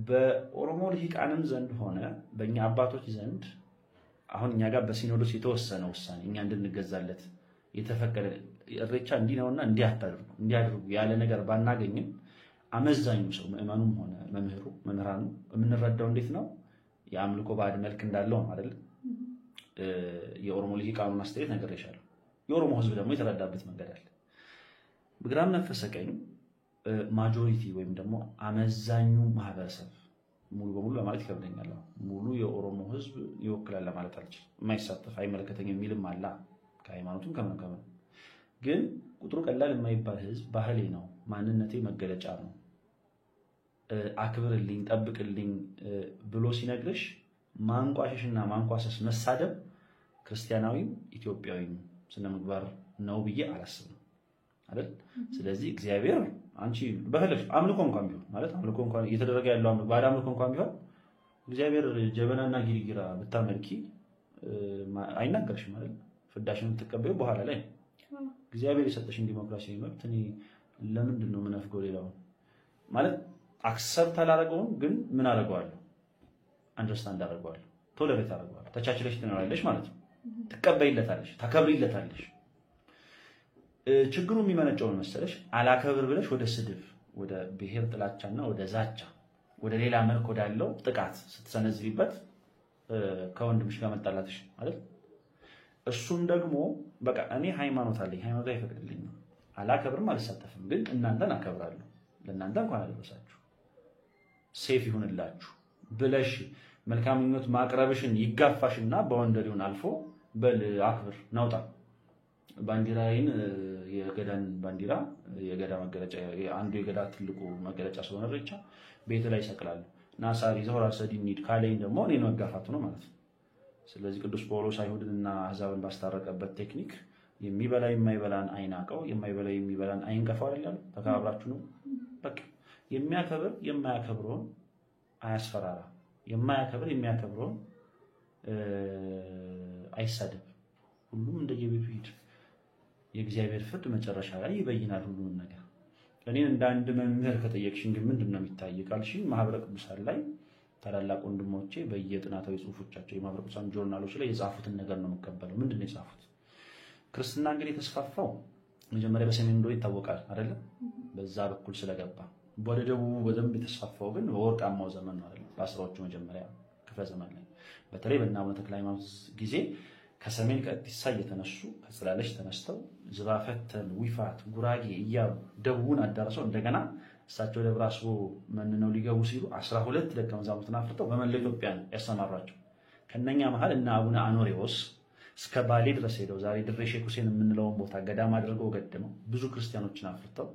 በኦሮሞ ልሂቃንም ዘንድ ሆነ በእኛ አባቶች ዘንድ አሁን እኛ ጋር በሲኖዶስ የተወሰነ ውሳኔ እኛ እንድንገዛለት የተፈቀደ ኢሬቻ እንዲህ ነውና እንዲያድርጉ ያለ ነገር ባናገኝም አመዛኙ ሰው ምዕመኑም ሆነ መምህራኑ የምንረዳው እንዴት ነው? የአምልኮ ባዕድ መልክ እንዳለው አይደል? የኦሮሞ ልሂቃኑን አስተያየት ነግሬሻለሁ። የኦሮሞ ሕዝብ ደግሞ የተረዳበት መንገድ አለ። በግራም ነፈሰ ቀኝ ማጆሪቲ ወይም ደግሞ አመዛኙ ማህበረሰብ ሙሉ በሙሉ ለማለት ይከብደኛል። ሙሉ የኦሮሞ ሕዝብ ይወክላል ለማለት አልችልም። የማይሳተፍ አይመለከተኝም የሚልም አለ። ከሃይማኖቱም ከምን ግን ቁጥሩ ቀላል የማይባል ሕዝብ ባህሌ ነው፣ ማንነቴ መገለጫ ነው፣ አክብርልኝ፣ ጠብቅልኝ ብሎ ሲነግርሽ ማንቋሸሽና ማንቋሰስ መሳደብ ክርስቲያናዊም ኢትዮጵያዊም ስነ ምግባር ነው ብዬ አላስብም አይደል? ስለዚህ እግዚአብሔር አንቺ በህልፍ አምልኮ እንኳን ቢሆን ማለት አምልኮ እንኳን እየተደረገ ያለው ባዳ አምልኮ እንኳን ቢሆን እግዚአብሔር ጀበናና ጊሪጊራ ብታመልኪ አይናገርሽም አይደል? ፍዳሽን የምትቀበዩ በኋላ ላይ እግዚአብሔር የሰጠሽን ዲሞክራሲያዊ መብት እኔ ለምንድን ነው የምነፍገው? ሌላው ማለት አክሰፕት አላደረገውም፣ ግን ምን አደርገዋለሁ? አንደርስታንድ አደርገዋለሁ፣ ቶለሬት አደርገዋለሁ። ተቻችለሽ ትኖራለሽ ማለት ነው። ትቀበይለታለሽ፣ ታከብሪለታለሽ። ችግሩ የሚመነጨው መሰለሽ አላከብር ብለሽ ወደ ስድብ፣ ወደ ብሔር ጥላቻና ወደ ዛቻ፣ ወደ ሌላ መልክ ወዳለው ጥቃት ስትሰነዝሪበት ከወንድምሽ ጋር መጣላትሽ አይደል? እሱም ደግሞ በቃ እኔ ሃይማኖት አለኝ፣ ሃይማኖት አይፈቅድልኝም፣ አላከብርም፣ አልሳተፍም፣ ግን እናንተን አከብራለሁ፣ ለእናንተ እንኳን አደረሳችሁ፣ ሴፍ ይሁንላችሁ ብለሽ መልካም ምኞት ማቅረብሽን ይጋፋሽና በወንደሪውን አልፎ በል አክብር ናውጣ ባንዲራዬን የገዳን ባንዲራ የገዳ መገለጫ አንዱ የገዳ ትልቁ መገለጫ ስለሆነ ኢሬቻ ቤት ላይ ይሰቅላሉ እና ሳሪ ዘወራ ሰዲኒድ ካለኝ ደግሞ እኔን መጋፋቱ ነው ማለት ነው። ስለዚህ ቅዱስ ጳውሎስ አይሁድንና አሕዛብን ባስታረቀበት ቴክኒክ የሚበላ የማይበላን አይናቀው፣ የማይበላ የሚበላን አይንቀፋው አይደለም? ተከባብራችሁ ነው በቃ። የሚያከብር የማያከብረውን አያስፈራራ፣ የማያከብር የሚያከብረውን አይሳደብ። ሁሉም እንደየቤቱ ሂድ። የእግዚአብሔር ፍርድ መጨረሻ ላይ ይበይናል ሁሉንም ነገር። እኔን እንደ አንድ መምህር ከጠየቅሽኝ ግን ምንድነው የሚታይ ካልሽኝ ማህበረ ቅዱሳን ላይ ታላላቅ ወንድሞቼ በየጥናታዊ ጽሁፎቻቸው የማህበረ ቅዱሳን ጆርናሎች ላይ የጻፉትን ነገር ነው የምቀበለው። ምንድነው የጻፉት? ክርስትና እንግዲህ የተስፋፋው መጀመሪያ በሰሜን እንደሆነ ይታወቃል አይደለም? በዛ በኩል ስለገባ ወደ ደቡቡ በደንብ የተስፋፋው ግን በወርቃማው ዘመን ነው አይደል? በአስራዎቹ መጀመሪያ ክፍለ ዘመን ላይ በተለይ በእነ አቡነ ተክለ ሃይማኖት ጊዜ ከሰሜን ከአዲስ አበባ የተነሱ ከጽላለሽ ተነስተው ዝባፈተን፣ ዊፋት፣ ጉራጌ እያሉ ደቡቡን አዳርሰው እንደገና እሳቸው ደብረ አስቦ መንነው ሊገቡ ሲሉ 12 ደቀ መዛሙርትን አፍርተው በመላው ኢትዮጵያ ያስተማሯቸው። ከነኛ መሃል እና አቡነ አኖሬዎስ እስከ ባሌ ድረስ ሄደው ዛሬ ድሬ ሼክ ሁሴን የምንለውን ቦታ ገዳም አድርገው ገድመው ብዙ ክርስቲያኖችን አፍርተው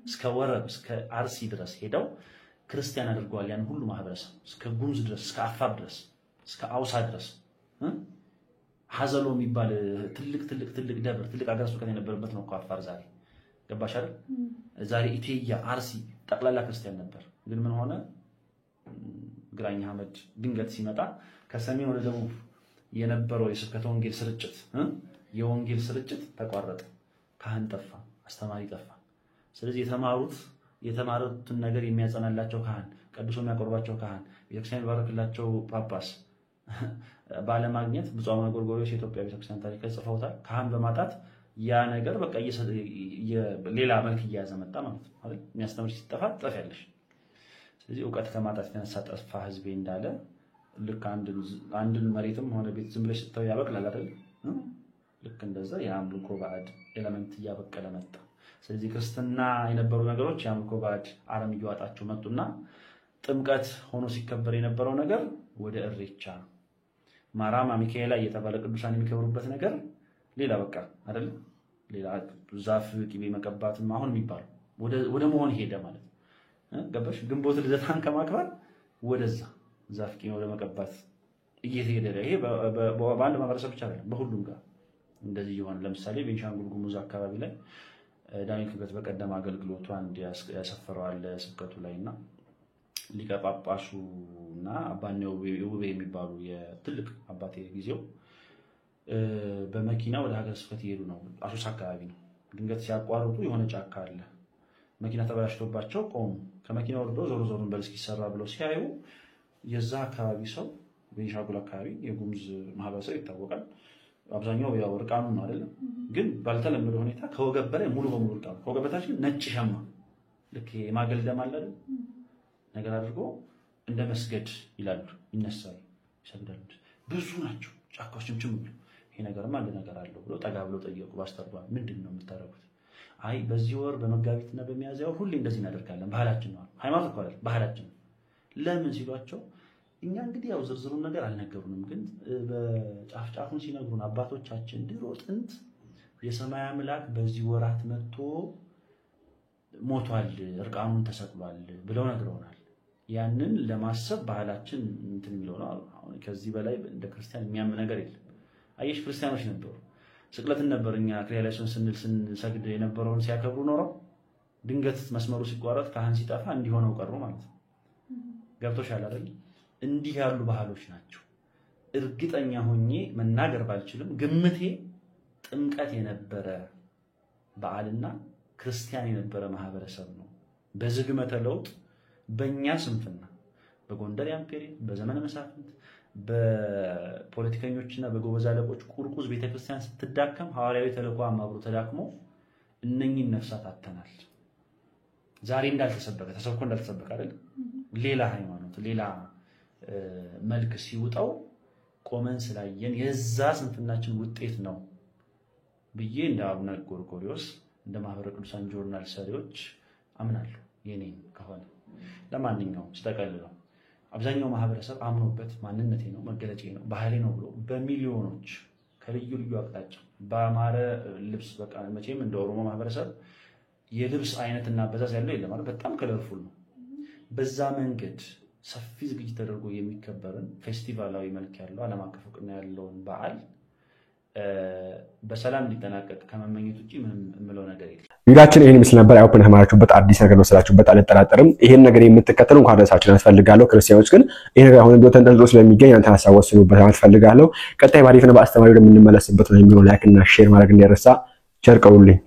እስከ ወረብ እስከ አርሲ ድረስ ሄደው ክርስቲያን አድርገዋል። ያን ሁሉ ማህበረሰብ እስከ ጉምዝ ድረስ እስከ አፋር ድረስ እስከ አውሳ ድረስ ሐዘሎ የሚባል ትልቅ ደብር ትልቅ ሀገረ ስብከት የነበረበት ነው እኮ አፋር ዛሬ። ገባሽ አይደል? ዛሬ ኢትዮጵያ አርሲ ጠቅላላ ክርስቲያን ነበር። ግን ምን ሆነ? ግራኝ አህመድ ድንገት ሲመጣ ከሰሜን ወደ ደቡብ የነበረው የስብከተ ወንጌል ስርጭት የወንጌል ስርጭት ተቋረጠ። ካህን ጠፋ፣ አስተማሪ ጠፋ። ስለዚህ የተማሩትን ነገር የሚያጸናላቸው ካህን፣ ቀድሶ የሚያቆርባቸው ካህን፣ ቤተክርስቲያን ባረክላቸው ጳጳስ ባለማግኘት ብፁዕ አቡነ ጎርጎርዮስ የኢትዮጵያ ቤተክርስቲያን ታሪክ ጽፈውታል። ካህን በማጣት ያ ነገር በቃ ሌላ መልክ እየያዘ መጣ ማለት ነው አይደል? የሚያስተምር ሲጠፋ ጠፊያለሽ። ስለዚህ ዕውቀት ከማጣት የተነሳ ጠፋ ህዝቤ እንዳለ ልክ አንድን መሬትም ሆነ ቤት ዝም ብለሽ ስታዩ ያበቅላል አይደል? ልክ እንደዛ የአምልኮ ባዕድ ኤሌመንት እያበቀለ መጣ። ስለዚህ ክርስትና የነበሩ ነገሮች የአምልኮ ባዕድ አረም እየዋጣቸው መጡና ጥምቀት ሆኖ ሲከበር የነበረው ነገር ወደ ኢሬቻ፣ ማራማ ሚካኤላ እየተባለ ቅዱሳን የሚከብሩበት ነገር ሌላ በቃ አይደል ሌላ ዛፍ ቅቤ መቀባትም አሁን የሚባለው ወደ መሆን ሄደ ማለት ገባሽ ግንቦት ልደታን ከማክበር ወደዛ ዛፍ ቅቤ ወደ መቀባት እየሄደ ይሄ በአንድ ማህበረሰብ ብቻ አይደለም በሁሉም ጋር እንደዚህ ይሆን ለምሳሌ ቤንሻንጉል ጉሙዝ አካባቢ ላይ ዳንኤል ክብረት በቀደም አገልግሎቱ አንድ ያሰፈረው አለ ስብከቱ ላይና ሊቀ ጳጳሱና አባኔው ውቤ የሚባሉ የትልቅ አባቴ ጊዜው በመኪና ወደ ሀገረ ስብከት ይሄዱ ነው አሶሳ አካባቢ ነው ድንገት ሲያቋርጡ የሆነ ጫካ አለ መኪና ተበላሽቶባቸው ቆሙ ከመኪናው ወርዶ ዞሮ በልስኪ ይሰራ ብለው ሲያዩ የዛ አካባቢ ሰው ቤንሻንጉል አካባቢ የጉሙዝ ማህበረሰብ ይታወቃል አብዛኛው ያው እርቃኑ ነው አይደለም ግን ባልተለመደ ሁኔታ ከወገብ በላይ ሙሉ በሙሉ እርቃኑ ከወገብ በታች ነጭ ሸማ ልክ የማገልደም አለ አይደል ነገር አድርጎ እንደ መስገድ ይላሉ ይነሳሉ ይሰግዳሉ ብዙ ናቸው ጫካዎችም ጭምር ይሄ ነገርማ አንድ ነገር አለው ብሎ ጠጋ ብሎ ጠየቁ ባስተርጓሚ ምንድነው የምታረጉት አይ በዚህ ወር በመጋቢትና በሚያዝያ ወር ሁሌ እንደዚህ እናደርጋለን ባህላችን ነው ሃይማኖት እኮ አይደል ባህላችን ለምን ሲሏቸው እኛ እንግዲህ ያው ዝርዝሩን ነገር አልነገሩንም ግን በጫፍጫፉን ሲነግሩን አባቶቻችን ድሮ ጥንት የሰማይ አምላክ በዚህ ወራት መጥቶ ሞቷል እርቃኑን ተሰቅሏል ብለው ነግረውናል ያንን ለማሰብ ባህላችን እንትን የሚለው ነው አሁን ከዚህ በላይ እንደ ክርስቲያን የሚያምን ነገር የለም አየሽ ክርስቲያኖች ነበሩ ስቅለትን ነበር እኛ ክሪያላይሶን ስንሰግድ የነበረውን ሲያከብሩ ኖረው ድንገት መስመሩ ሲቋረጥ ካህን ሲጠፋ እንዲሆነው ቀሩ ማለት ነው ገብቶሻል አይደል እንዲህ ያሉ ባህሎች ናቸው እርግጠኛ ሆኜ መናገር ባልችልም ግምቴ ጥምቀት የነበረ በዓልና ክርስቲያን የነበረ ማህበረሰብ ነው በዝግመተ ለውጥ በእኛ ስንፍና በጎንደር ያምፔሪ በዘመነ መሳፍንት በፖለቲከኞችና በጎበዝ አለቆች ቁርቁዝ ቤተክርስቲያን ስትዳከም ሐዋርያዊ ተልእኮ አማብሮ ተዳክሞ እነኚህን ነፍሳት አተናል ዛሬ እንዳልተሰበከ ተሰብኮ እንዳልተሰበከ አይደል ሌላ ሃይማኖት ሌላ መልክ ሲውጣው ቆመን ስላየን የዛ ስንፍናችን ውጤት ነው ብዬ እንደ አቡነ ጎርጎርዮስ እንደ ማህበረ ቅዱሳን ጆርናል ሰሪዎች አምናለሁ የኔን ከሆነ ለማንኛውምስተቀልለው አብዛኛው ማህበረሰብ አምኖበት ማንነቴ ነው መገለጫዬ ነው ባህሌ ነው ብሎ በሚሊዮኖች ከልዩ ልዩ አቅጣጫ በአማረ ልብስ በቃ መቼም እንደ ኦሮሞ ማህበረሰብ የልብስ አይነትና በዛዝ ያለው የለም ማለት በጣም ከለርፉል ነው በዛ መንገድ ሰፊ ዝግጅት ተደርጎ የሚከበርን ፌስቲቫላዊ መልክ ያለው ዓለም አቀፍ እውቅና ያለውን በዓል በሰላም እንዲጠናቀቅ ከመመኘት ውጪ ምንም እምለው ነገር የለም ቪዲዮአችን ይሄን ምስል ነበር አይሆን ተማራችሁበት አዲስ ነገር ወስዳችሁበት አልጠራጠርም ይሄን ነገር የምትከተሉ እንኳን ደሳችሁን አስፈልጋለሁ ክርስቲያኖች ግን ይሄ ነገር አሁን ቢሆን ተንጠልጥሎ ስለሚገኝ አንተ ሐሳብ ወስኑበት አልፈልጋለሁ ቀጣይ ባሪፍ ነው በአስተማሪው ለምንመለስበት ነው የሚሆነው ላይክ እና ሼር ማድረግ እንደረሳ ቸር ቀውልኝ